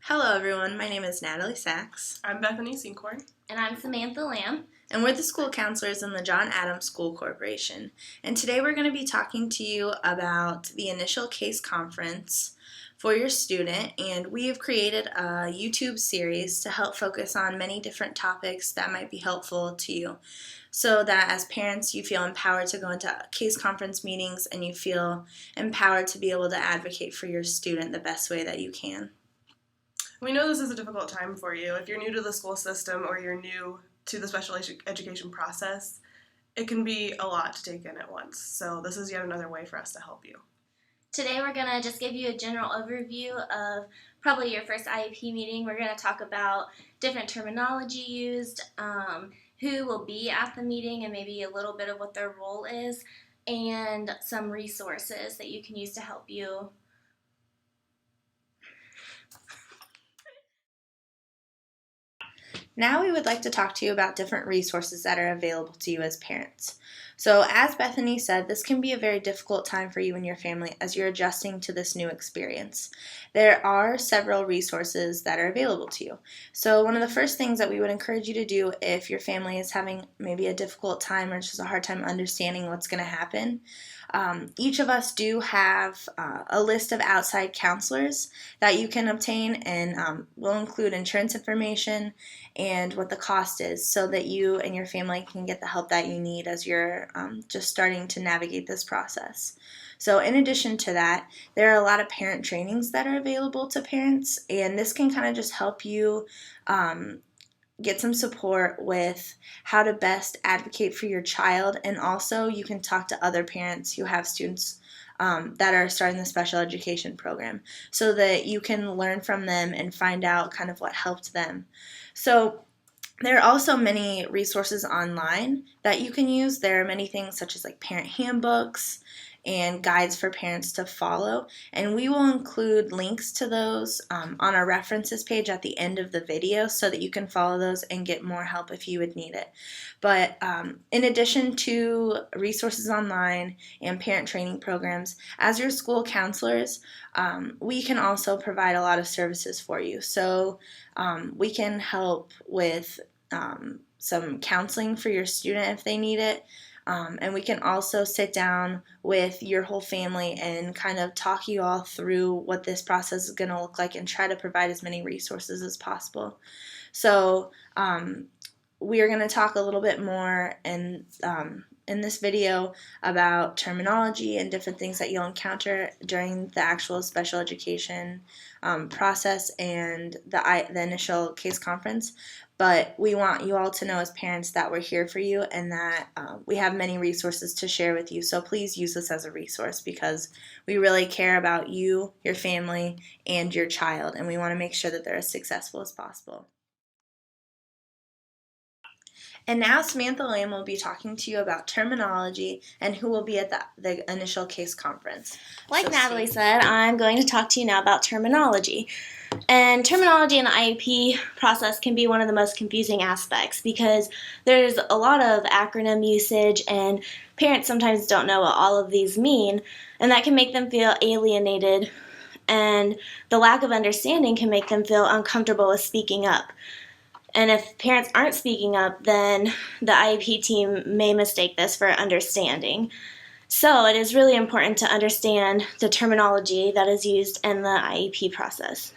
Hello everyone, my name is Natalie Sachs. I'm Bethany Sinkhorn. And I'm Samantha Lamb. And we're the school counselors in the John Adams School Corporation. And today we're going to be talking to you about the initial case conference for your student. And we have created a YouTube series to help focus on many different topics that might be helpful to you, so that as parents you feel empowered to go into case conference meetings and you feel empowered to be able to advocate for your student the best way that you can. We know this is a difficult time for you. If you're new to the school system or you're new to the special education process, it can be a lot to take in at once. So this is yet another way for us to help you. Today we're going to just give you a general overview of probably your first IEP meeting. We're going to talk about different terminology used, who will be at the meeting and maybe a little bit of what their role is, and some resources that you can use to help you. Now we would like to talk to you about different resources that are available to you as parents. So as Bethany said, this can be a very difficult time for you and your family as you're adjusting to this new experience. There are several resources that are available to you. So one of the first things that we would encourage you to do if your family is having maybe a difficult time or just a hard time understanding what's going to happen, each of us do have a list of outside counselors that you can obtain, and we'll include insurance information and what the cost is so that you and your family can get the help that you need as you're just starting to navigate this process. So in addition to that, there are a lot of parent trainings that are available to parents, and this can kind of just help you get some support with how to best advocate for your child, and also you can talk to other parents who have students that are starting the special education program so that you can learn from them and find out kind of what helped them. So there are also many resources online that you can use. There are many things such as like parent handbooks and guides for parents to follow, and we will include links to those on our references page at the end of the video so that you can follow those and get more help if you would need it. But in addition to resources online and parent training programs, as your school counselors, we can also provide a lot of services for you. So we can help with some counseling for your student if they need it. And we can also sit down with your whole family and kind of talk you all through what this process is going to look like and try to provide as many resources as possible. So we are going to talk a little bit more in this video about terminology and different things that you'll encounter during the actual special education process and the initial case conference. But we want you all to know as parents that we're here for you and that we have many resources to share with you. So please use this as a resource because we really care about you, your family, and your child, and we want to make sure that they're as successful as possible. And now Samantha Lamb will be talking to you about terminology and who will be at the initial case conference. Like Natalie said, I'm going to talk to you now about terminology. And terminology in the IEP process can be one of the most confusing aspects because there's a lot of acronym usage and parents sometimes don't know what all of these mean, and that can make them feel alienated, and the lack of understanding can make them feel uncomfortable with speaking up. And if parents aren't speaking up, then the IEP team may mistake this for understanding. So it is really important to understand the terminology that is used in the IEP process.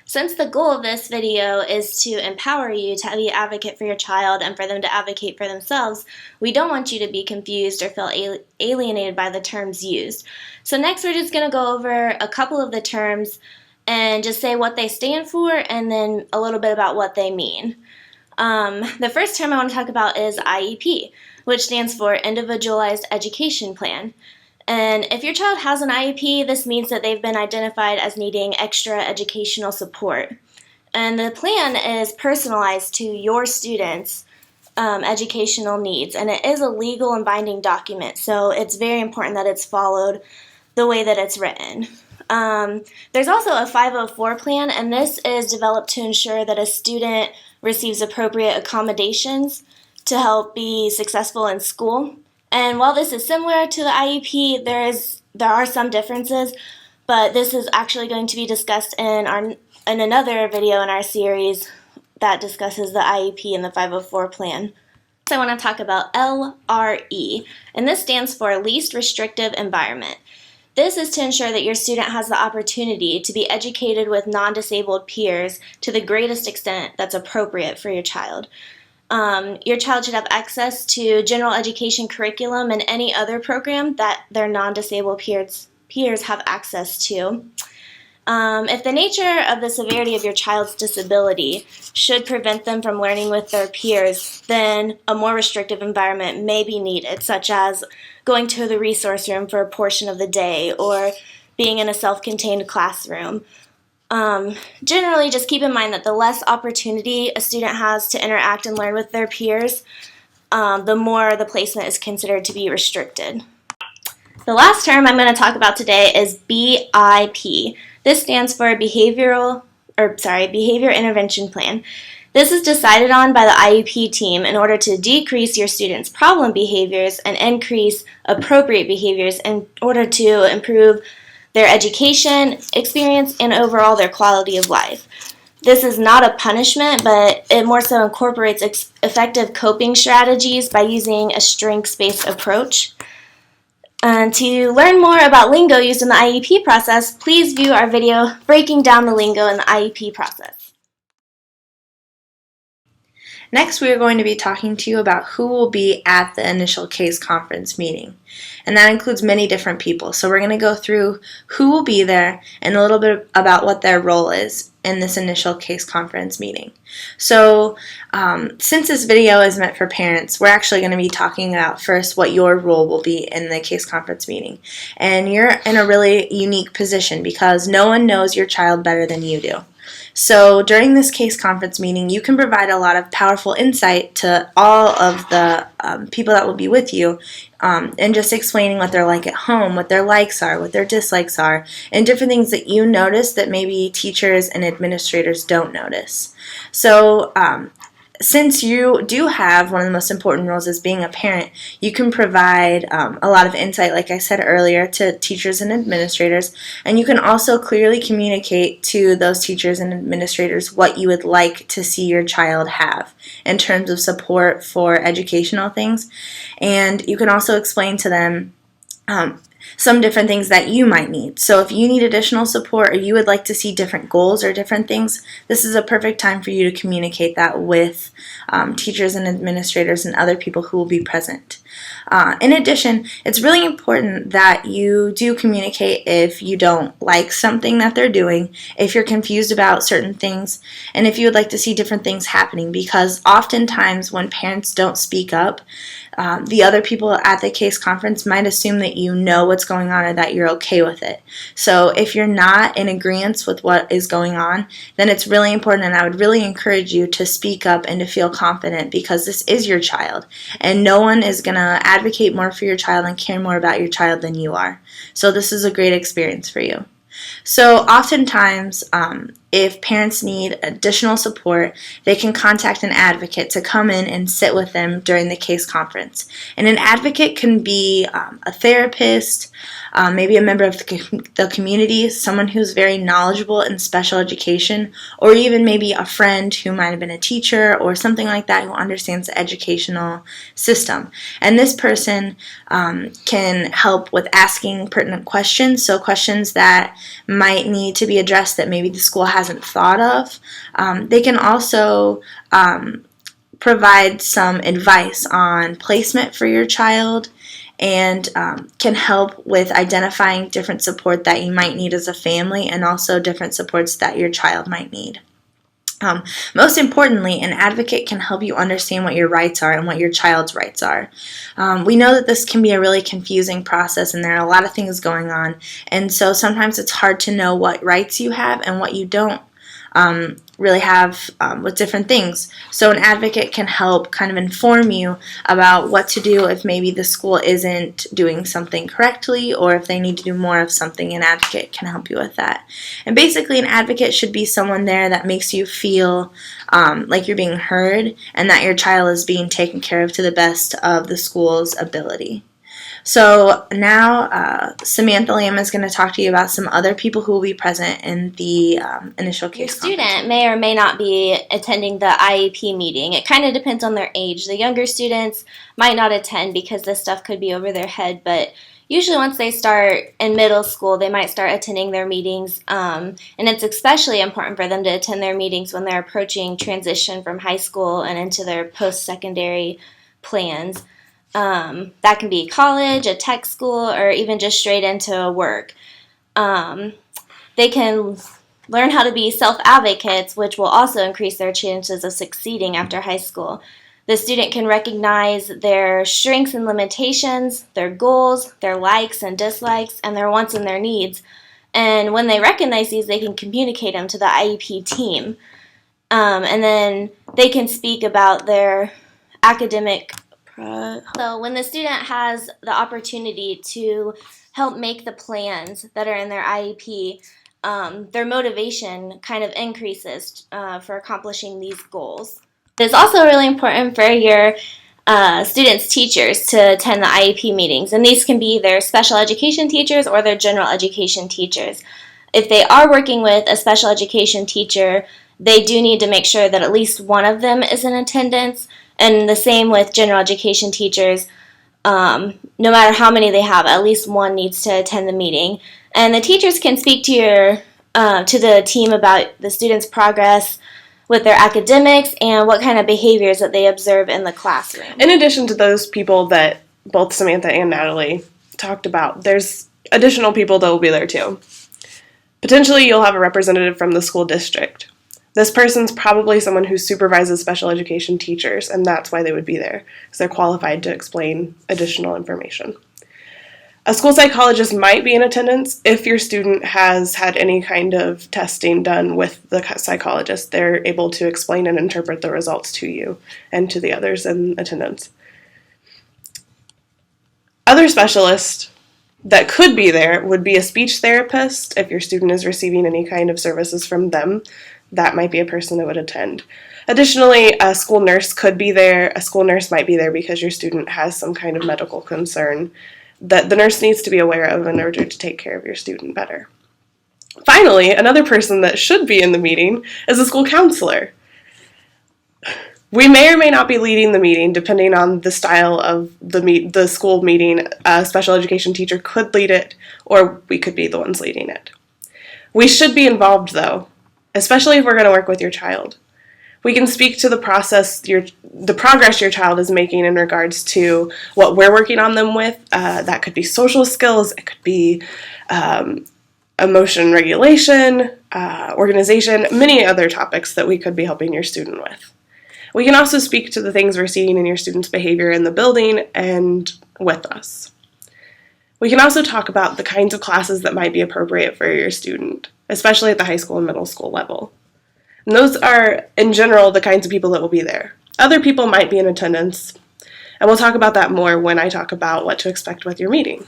Since the goal of this video is to empower you to be an advocate for your child and for them to advocate for themselves, we don't want you to be confused or feel alienated by the terms used. So next we're just going to go over a couple of the terms and just say what they stand for and then a little bit about what they mean. The first term I want to talk about is IEP, which stands for Individualized Education Plan. And if your child has an IEP, this means that they've been identified as needing extra educational support. And the plan is personalized to your students' educational needs, and it is a legal and binding document, so it's very important that it's followed the way that it's written. There's also a 504 plan, and this is developed to ensure that a student receives appropriate accommodations to help be successful in school. And while this is similar to the IEP, there are some differences, but this is actually going to be discussed in another video in our series that discusses the IEP and the 504 plan. So I want to talk about LRE, and this stands for Least Restrictive Environment. This is to ensure that your student has the opportunity to be educated with non-disabled peers to the greatest extent that's appropriate for your child. Your child should have access to general education curriculum and any other program that their non-disabled peers have access to. If the nature of the severity of your child's disability should prevent them from learning with their peers, then a more restrictive environment may be needed, such as going to the resource room for a portion of the day or being in a self-contained classroom. Generally, just keep in mind that the less opportunity a student has to interact and learn with their peers, the more the placement is considered to be restricted. The last term I'm going to talk about today is BIP. This stands for Behavior Intervention Plan. This is decided on by the IEP team in order to decrease your students' problem behaviors and increase appropriate behaviors in order to improve their education experience and overall their quality of life. This is not a punishment, but it more so incorporates effective coping strategies by using a strengths-based approach. And to learn more about lingo used in the IEP process, please view our video breaking down the lingo in the IEP process. Next, we are going to be talking to you about who will be at the initial case conference meeting. And that includes many different people. So we're going to go through who will be there and a little bit about what their role is in this initial case conference meeting. So since this video is meant for parents, we're actually going to be talking about first what your role will be in the case conference meeting. And you're in a really unique position because no one knows your child better than you do. So during this case conference meeting, you can provide a lot of powerful insight to all of the people that will be with you, and just explaining what they're like at home, what their likes are, what their dislikes are, and different things that you notice that maybe teachers and administrators don't notice. So since you do have one of the most important roles as being a parent, you can provide a lot of insight, like I said earlier, to teachers and administrators, and you can also clearly communicate to those teachers and administrators what you would like to see your child have in terms of support for educational things, and you can also explain to them some different things that you might need. So if you need additional support or you would like to see different goals or different things, this is a perfect time for you to communicate that with teachers and administrators and other people who will be present. In addition, it's really important that you do communicate if you don't like something that they're doing, if you're confused about certain things, and if you would like to see different things happening, because oftentimes when parents don't speak up, the other people at the case conference might assume that you know what's going on or that you're okay with it. So if you're not in agreement with what is going on, then it's really important, and I would really encourage you to speak up and to feel confident, because this is your child, and no one is going to advocate more for your child and care more about your child than you are. So this is a great experience for you. So oftentimes, if parents need additional support, they can contact an advocate to come in and sit with them during the case conference. And an advocate can be a therapist, maybe a member of the community, someone who's very knowledgeable in special education, or even maybe a friend who might have been a teacher or something like that who understands the educational system. And this person can help with asking pertinent questions, so questions that might need to be addressed that maybe the school hasn't thought of. They can also provide some advice on placement for your child, and can help with identifying different support that you might need as a family, and also different supports that your child might need. Most importantly, an advocate can help you understand what your rights are and what your child's rights are. We know that this can be a really confusing process, and there are a lot of things going on, and so sometimes it's hard to know what rights you have and what you don't really have with different things. So an advocate can help kind of inform you about what to do if maybe the school isn't doing something correctly, or if they need to do more of something. An advocate can help you with that. And basically, an advocate should be someone there that makes you feel like you're being heard and that your child is being taken care of to the best of the school's ability. So now Samantha Lamb is going to talk to you about some other people who will be present in the initial Your case student conference. may or may not be attending the IEP meeting. It kind of depends on their age. The younger students might not attend because this stuff could be over their head, but usually once they start in middle school, they might start attending their meetings, and it's especially important for them to attend their meetings when they're approaching transition from high school and into their post-secondary plans. That can be college, a tech school, or even just straight into work. They can learn how to be self-advocates, which will also increase their chances of succeeding after high school. The student can recognize their strengths and limitations, their goals, their likes and dislikes, and their wants and their needs. And when they recognize these, they can communicate them to the IEP team. And then they can speak about their academic. So when the student has the opportunity to help make the plans that are in their IEP, their motivation kind of increases for accomplishing these goals. It's also really important for your students' teachers to attend the IEP meetings, and these can be their special education teachers or their general education teachers. If they are working with a special education teacher, they do need to make sure that at least one of them is in attendance, and the same with general education teachers. No matter how many they have, at least one needs to attend the meeting. And the teachers can speak to the team about the students' progress with their academics and what kind of behaviors that they observe in the classroom. In addition to those people that both Samantha and Natalie talked about, there's additional people that will be there too. Potentially, you'll have a representative from the school district. This person's probably someone who supervises special education teachers, and that's why they would be there, because they're qualified to explain additional information. A school psychologist might be in attendance if your student has had any kind of testing done with the psychologist. They're able to explain and interpret the results to you and to the others in attendance. Other specialists that could be there would be a speech therapist if your student is receiving any kind of services from them. That might be a person that would attend. Additionally, a school nurse could be there. A school nurse might be there because your student has some kind of medical concern that the nurse needs to be aware of in order to take care of your student better. Finally, another person that should be in the meeting is a school counselor. We may or may not be leading the meeting depending on the style of the school meeting. A special education teacher could lead it, or we could be the ones leading it. We should be involved though, especially if we're going to work with your child. We can speak to the progress your child is making in regards to what we're working on them with. That could be social skills, it could be emotion regulation, organization, many other topics that we could be helping your student with. We can also speak to the things we're seeing in your student's behavior in the building and with us. We can also talk about the kinds of classes that might be appropriate for your student, especially at the high school and middle school level. And those are, in general, the kinds of people that will be there. Other people might be in attendance, and we'll talk about that more when I talk about what to expect with your meeting.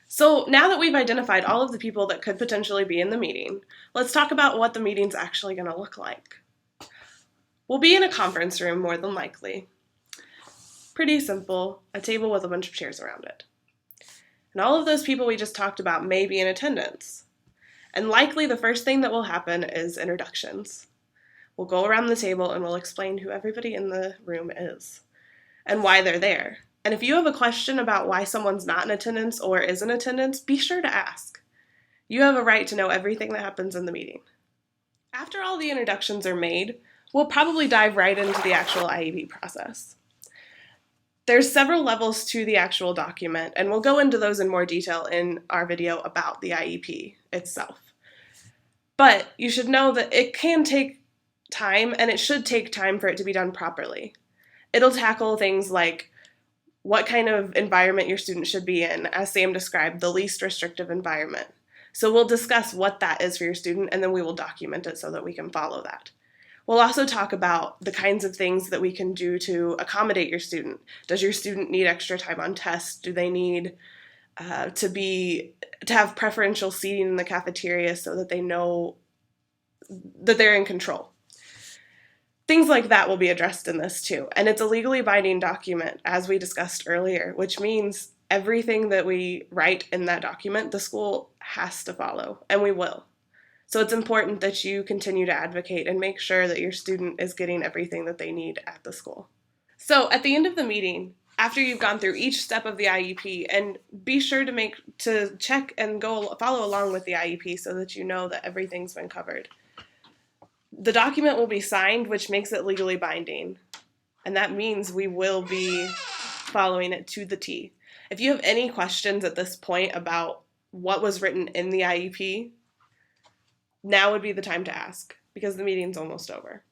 So now that we've identified all of the people that could potentially be in the meeting, let's talk about what the meeting's actually going to look like. We'll be in a conference room, more than likely. Pretty simple, a table with a bunch of chairs around it. And all of those people we just talked about may be in attendance. And likely the first thing that will happen is introductions. We'll go around the table and we'll explain who everybody in the room is and why they're there. And if you have a question about why someone's not in attendance or is in attendance, be sure to ask. You have a right to know everything that happens in the meeting. After all the introductions are made, we'll probably dive right into the actual IEP process. There's several levels to the actual document, and we'll go into those in more detail in our video about the IEP itself. But you should know that it can take time, and it should take time for it to be done properly. It'll tackle things like what kind of environment your student should be in, as Sam described, the least restrictive environment. So we'll discuss what that is for your student, and then we will document it so that we can follow that. We'll also talk about the kinds of things that we can do to accommodate your student. Does your student need extra time on tests? Do they need to have preferential seating in the cafeteria so that they know that they're in control? Things like that will be addressed in this too. And it's a legally binding document, as we discussed earlier, which means everything that we write in that document, the school has to follow, and we will. So it's important that you continue to advocate and make sure that your student is getting everything that they need at the school. So at the end of the meeting, after you've gone through each step of the IEP, and be sure to check and follow along with the IEP so that you know that everything's been covered. The document will be signed, which makes it legally binding, and that means we will be following it to the T. If you have any questions at this point about what was written in the IEP, now would be the time to ask, because the meeting's almost over.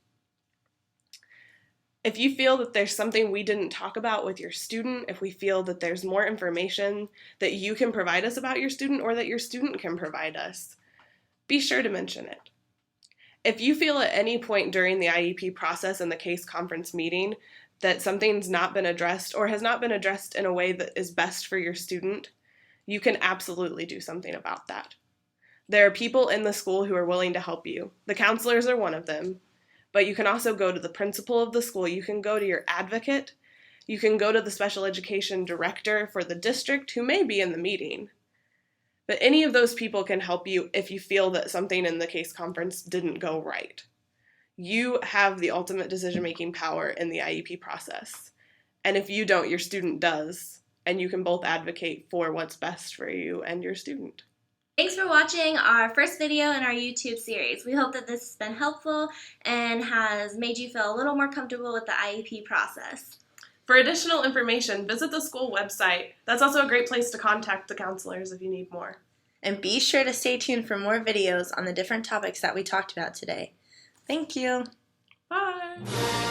If you feel that there's something we didn't talk about with your student, if we feel that there's more information that you can provide us about your student or that your student can provide us, be sure to mention it. If you feel at any point during the IEP process and the case conference meeting that something's not been addressed or has not been addressed in a way that is best for your student, you can absolutely do something about that. There are people in the school who are willing to help you. The counselors are one of them, but you can also go to the principal of the school. You can go to your advocate. You can go to the special education director for the district who may be in the meeting. But any of those people can help you if you feel that something in the case conference didn't go right. You have the ultimate decision-making power in the IEP process. And if you don't, your student does. And you can both advocate for what's best for you and your student. Thanks for watching our first video in our YouTube series. We hope that this has been helpful and has made you feel a little more comfortable with the IEP process. For additional information, visit the school website. That's also a great place to contact the counselors if you need more. And be sure to stay tuned for more videos on the different topics that we talked about today. Thank you. Bye.